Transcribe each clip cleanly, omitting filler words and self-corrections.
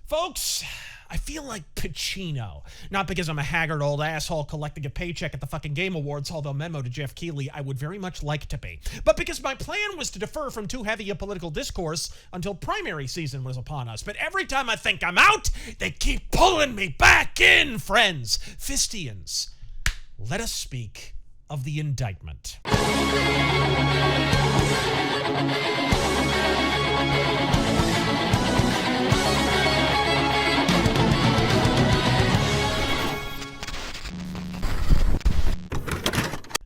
Folks, I feel like Pacino. Not because I'm a haggard old asshole collecting a paycheck at the fucking Game Awards, although memo to Jeff Keighley, I would very much like to be. But because my plan was to defer from too heavy a political discourse until primary season was upon us. But every time I think I'm out, they keep pulling me back in, friends. Fistians, let us speak of the indictment.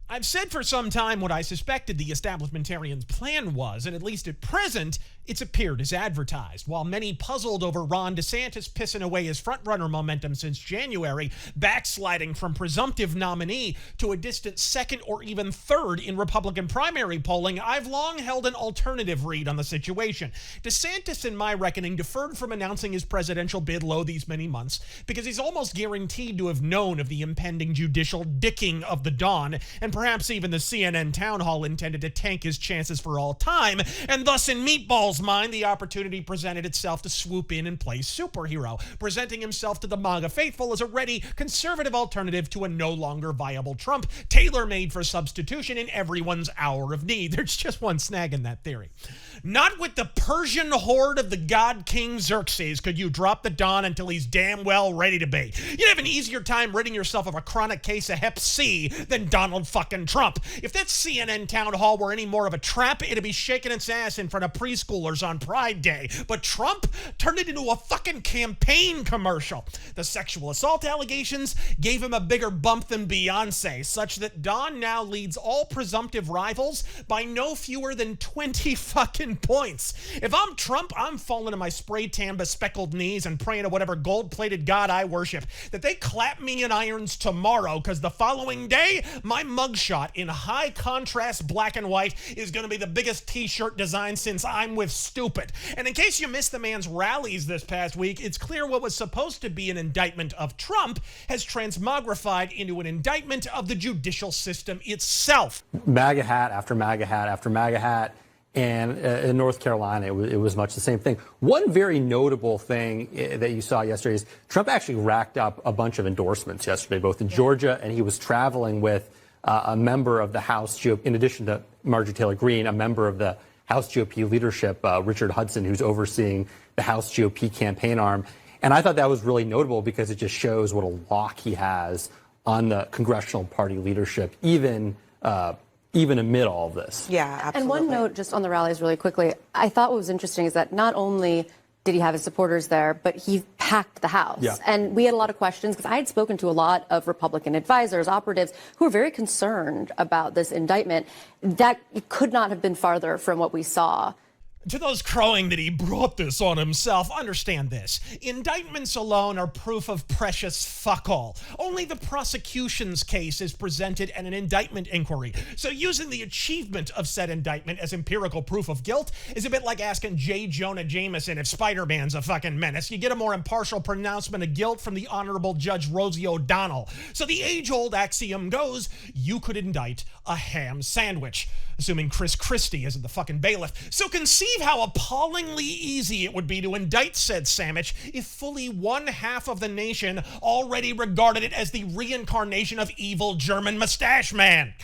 I've said for some time what I suspected the establishmentarians' plan was, and at least at present, it's appeared as advertised. While many puzzled over Ron DeSantis pissing away his frontrunner momentum since January, backsliding from presumptive nominee to a distant second or even third in Republican primary polling, I've long held an alternative read on the situation. DeSantis, in my reckoning, deferred from announcing his presidential bid low these many months because he's almost guaranteed to have known of the impending judicial dicking of the dawn, and perhaps even the CNN town hall intended to tank his chances for all time, and thus in Meatball's mind, the opportunity presented itself to swoop in and play superhero, presenting himself to the MAGA faithful as a ready, conservative alternative to a no longer viable Trump, tailor-made for substitution in everyone's hour of need. There's just one snag in that theory. Not with the Persian horde of the god King Xerxes could you drop the Don until he's damn well ready to be. You'd have an easier time ridding yourself of a chronic case of Hep C than Donald fucking Trump. If that CNN town hall were any more of a trap, it'd be shaking its ass in front of preschoolers on Pride Day. But Trump turned it into a fucking campaign commercial. The sexual assault allegations gave him a bigger bump than Beyonce, such that Don now leads all presumptive rivals by no fewer than 20 fucking points. If I'm Trump, I'm falling to my spray tan bespeckled knees and praying to whatever gold-plated god I worship that they clap me in irons tomorrow, because the following day, my mugshot in high contrast black and white is going to be the biggest t-shirt design since I'm with Stupid. And in case you missed the man's rallies this past week, it's clear what was supposed to be an indictment of Trump has transmogrified into an indictment of the judicial system itself. MAGA hat after MAGA hat after MAGA hat. And in North Carolina, it was much the same thing. One very notable thing that you saw yesterday is Trump actually racked up a bunch of endorsements yesterday, both in Georgia, and he was traveling with a member of the House GOP, in addition to Marjorie Taylor Greene, a member of the House GOP leadership, Richard Hudson, who's overseeing the House GOP campaign arm. And I thought that was really notable because it just shows what a lock he has on the congressional party leadership, even amid all of this. Yeah, absolutely. And one note just on the rallies really quickly, I thought what was interesting is that not only did he have his supporters there, but he packed the House. Yeah. And we had a lot of questions because I had spoken to a lot of Republican advisors, operatives, who were very concerned about this indictment. That could not have been farther from what we saw. To those crowing that he brought this on himself, understand this. Indictments alone are proof of precious fuck all. Only the prosecution's case is presented at an indictment inquiry. So using the achievement of said indictment as empirical proof of guilt is a bit like asking J. Jonah Jameson if Spider-Man's a fucking menace. You get a more impartial pronouncement of guilt from the Honorable Judge Rosie O'Donnell. So the age-old axiom goes, you could indict a ham sandwich, assuming Chris Christie isn't the fucking bailiff. So conceive how appallingly easy it would be to indict said sandwich if fully one half of the nation already regarded it as the reincarnation of evil German mustache man.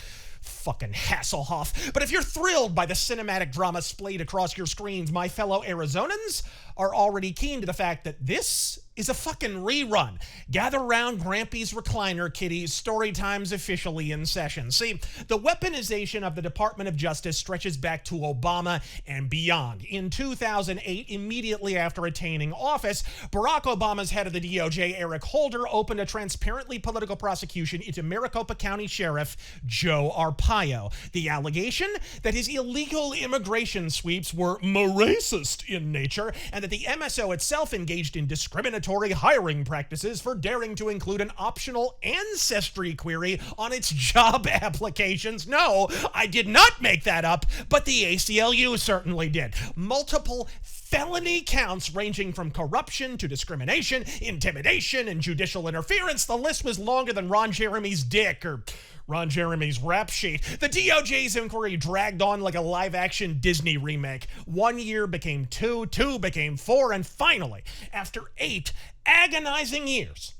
Fucking Hasselhoff. But if you're thrilled by the cinematic drama splayed across your screens, my fellow Arizonans are already keen to the fact that this is a fucking rerun. Gather around Grampy's recliner, kiddies. Story time's officially in session. See, the weaponization of the Department of Justice stretches back to Obama and beyond. In 2008, immediately after attaining office, Barack Obama's head of the DOJ, Eric Holder, opened a transparently political prosecution into Maricopa County Sheriff Joe Arpaio. The allegation that his illegal immigration sweeps were racist in nature, and that the MSO itself engaged in discriminatory hiring practices for daring to include an optional ancestry query on its job applications. No, I did not make that up, but the ACLU certainly did. Multiple felony counts ranging from corruption to discrimination, intimidation, and judicial interference. The list was longer than Ron Jeremy's dick, or Ron Jeremy's rap sheet. The DOJ's inquiry dragged on like a live-action Disney remake. 1 year became 2, 2 became 4, and finally, after 8 agonizing years,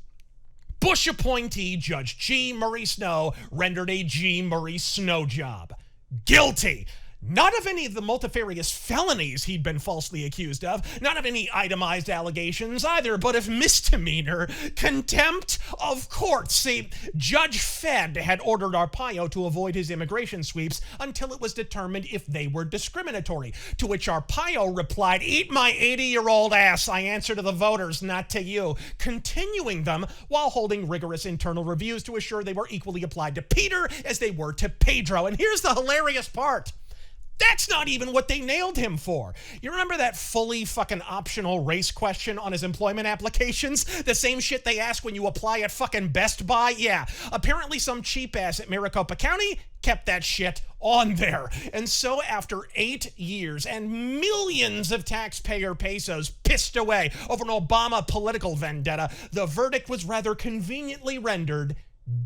Bush appointee Judge G. Murray Snow rendered a G. Murray Snow job. Guilty. Not of any of the multifarious felonies he'd been falsely accused of, not of any itemized allegations either, but of misdemeanor contempt of court. See, Judge Fed had ordered Arpaio to avoid his immigration sweeps until it was determined if they were discriminatory, to which Arpaio replied, "Eat my 80-year-old ass, I answer to the voters, not to you," continuing them while holding rigorous internal reviews to assure they were equally applied to Peter as they were to Pedro. And here's the hilarious part. That's not even what they nailed him for. You remember that fully fucking optional race question on his employment applications? The same shit they ask when you apply at fucking Best Buy? Yeah. Apparently some cheap ass at Maricopa County kept that shit on there. And so after 8 years and millions of taxpayer pesos pissed away over an Obama political vendetta, the verdict was rather conveniently rendered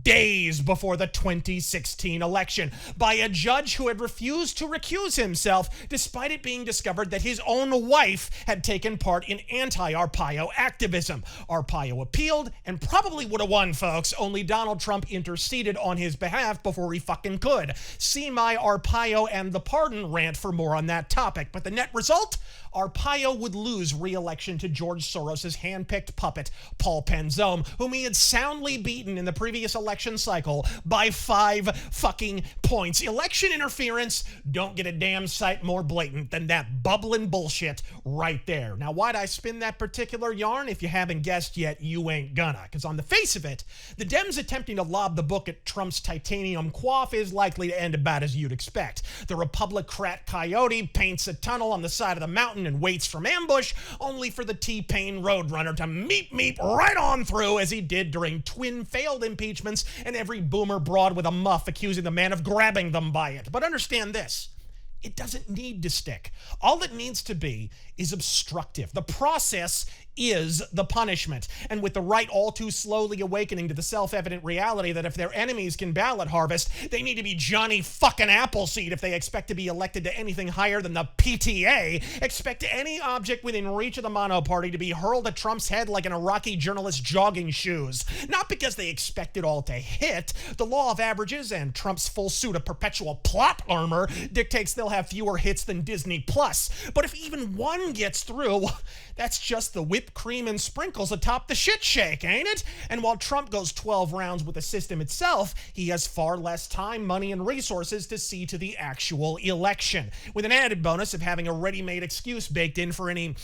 days before the 2016 election by a judge who had refused to recuse himself despite it being discovered that his own wife had taken part in anti-Arpaio activism. Arpaio appealed and probably would have won, folks, only Donald Trump interceded on his behalf before he fucking could. See my Arpaio and the pardon rant for more on that topic. But the net result? Arpaio would lose re-election to George Soros' hand-picked puppet, Paul Penzome, whom he had soundly beaten in the previous election cycle by 5 fucking points. Election interference, don't get a damn sight more blatant than that bubbling bullshit right there. Now, why'd I spin that particular yarn? If you haven't guessed yet, you ain't gonna. Because on the face of it, the Dems attempting to lob the book at Trump's titanium quaff is likely to end about as you'd expect. The Republicrat coyote paints a tunnel on the side of the mountain and waits from ambush, only for the T-Pain Roadrunner to meep right on through as he did during twin failed impeachments and every boomer broad with a muff accusing the man of grabbing them by it. But understand this. It doesn't need to stick. All it needs to be is obstructive. The process is the punishment. And with the right all too slowly awakening to the self-evident reality that if their enemies can ballot harvest, they need to be Johnny fucking Appleseed if they expect to be elected to anything higher than the PTA, expect any object within reach of the mono party to be hurled at Trump's head like an Iraqi journalist's jogging shoes. Not because they expect it all to hit. The law of averages and Trump's full suit of perpetual plot armor dictates they'll have fewer hits than Disney Plus. But if even one gets through, that's just the whipped cream and sprinkles atop the shit shake, ain't it? And while Trump goes 12 rounds with the system itself, he has far less time, money, and resources to see to the actual election, with an added bonus of having a ready-made excuse baked in for any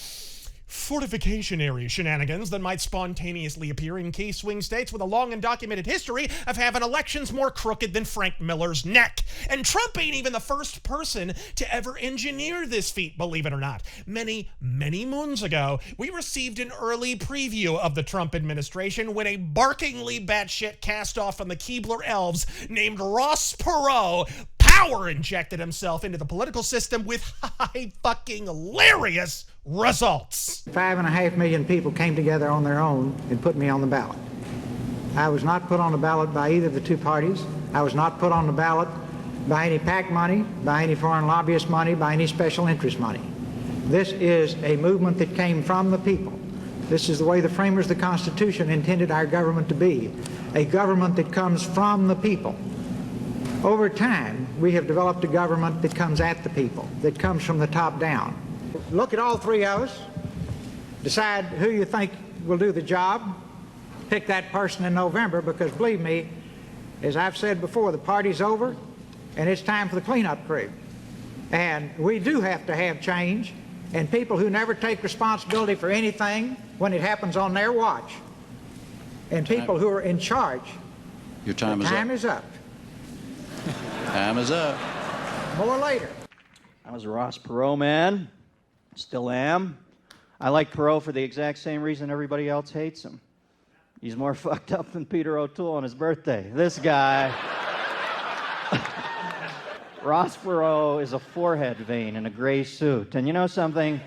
fortification area shenanigans that might spontaneously appear in key swing states with a long and documented history of having elections more crooked than Frank Miller's neck. And Trump ain't even the first person to ever engineer this feat, believe it or not. Many, many moons ago, we received an early preview of the Trump administration when a barkingly batshit cast-off from the Keebler elves named Ross Perot power injected himself into the political system with high fucking hilarious results. 5.5 million people came together on their own and put me on the ballot. I was not put on the ballot by either of the two parties. I was not put on the ballot by any PAC money, by any foreign lobbyist money, by any special interest money. This is a movement that came from the people. This is the way the framers of the Constitution intended our government to be, a government that comes from the people. Over time, we have developed a government that comes at the people, that comes from the top down. Look at all three of us, decide who you think will do the job, pick that person in November, because believe me, as I've said before, the party's over and it's time for the cleanup crew. And we do have to have change, and people who never take responsibility for anything when it happens on their watch, and people who are in charge. Your time is up. Time is up. More later. I was a Ross Perot man. Still am. I like Perot for the exact same reason everybody else hates him. He's more fucked up than Peter O'Toole on his birthday. This guy. Ross Perot is a forehead vein in a gray suit. And you know something?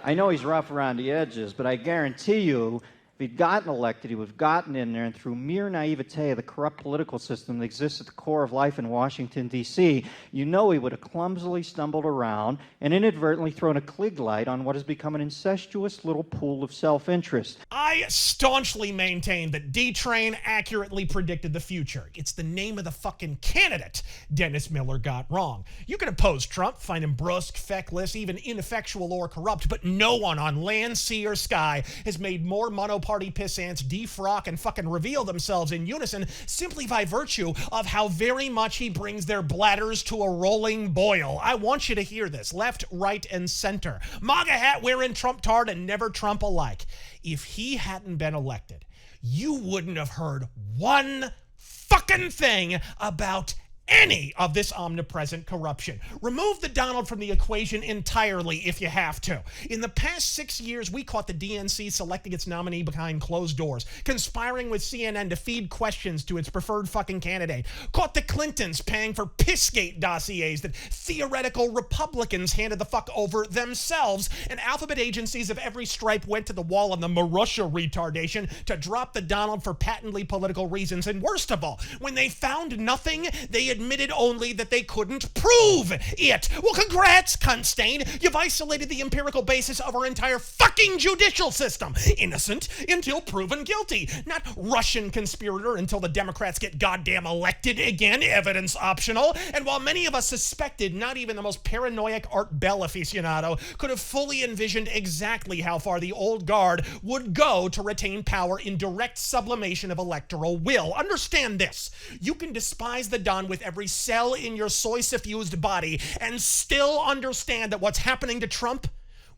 I know he's rough around the edges, but I guarantee you, If he'd gotten elected, he would have gotten in there, and through mere naivete of the corrupt political system that exists at the core of life in Washington, D.C., you know he would have clumsily stumbled around and inadvertently thrown a Klieg light on what has become an incestuous little pool of self-interest. I staunchly maintain that D-Train accurately predicted the future. It's the name of the fucking candidate Dennis Miller got wrong. You can oppose Trump, find him brusque, feckless, even ineffectual or corrupt, but no one on land, sea, or sky has made more monoparty pissants defrock and fucking reveal themselves in unison simply by virtue of how very much he brings their bladders to a rolling boil. I want you to hear this, left, right, and center. MAGA hat wearing Trump-tard and never Trump alike. If he hadn't been elected, you wouldn't have heard one fucking thing about any of this omnipresent corruption. Remove the Donald from the equation entirely if you have to. In the past 6 years, we caught the DNC selecting its nominee behind closed doors, conspiring with CNN to feed questions to its preferred fucking candidate, caught the Clintons paying for Pissgate dossiers that theoretical Republicans handed the fuck over themselves, and alphabet agencies of every stripe went to the wall on the Marussia retardation to drop the Donald for patently political reasons, and worst of all, when they found nothing, they admitted only that they couldn't prove it. Well, congrats, cunt stain. You've isolated the empirical basis of our entire fucking judicial system. Innocent until proven guilty. Not Russian conspirator until the Democrats get goddamn elected again, evidence optional. And while many of us suspected not even the most paranoid Art Bell aficionado could have fully envisioned exactly how far the old guard would go to retain power in direct sublimation of electoral will. Understand this. You can despise the Don with every cell in your soy-suffused body and still understand that what's happening to Trump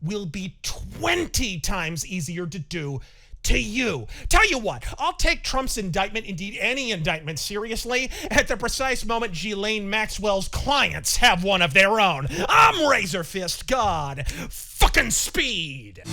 will be 20 times easier to do to you. Tell you what, I'll take Trump's indictment, indeed any indictment, seriously at the precise moment Ghislaine Maxwell's clients have one of their own. I'm Razor Fist God fucking Speed.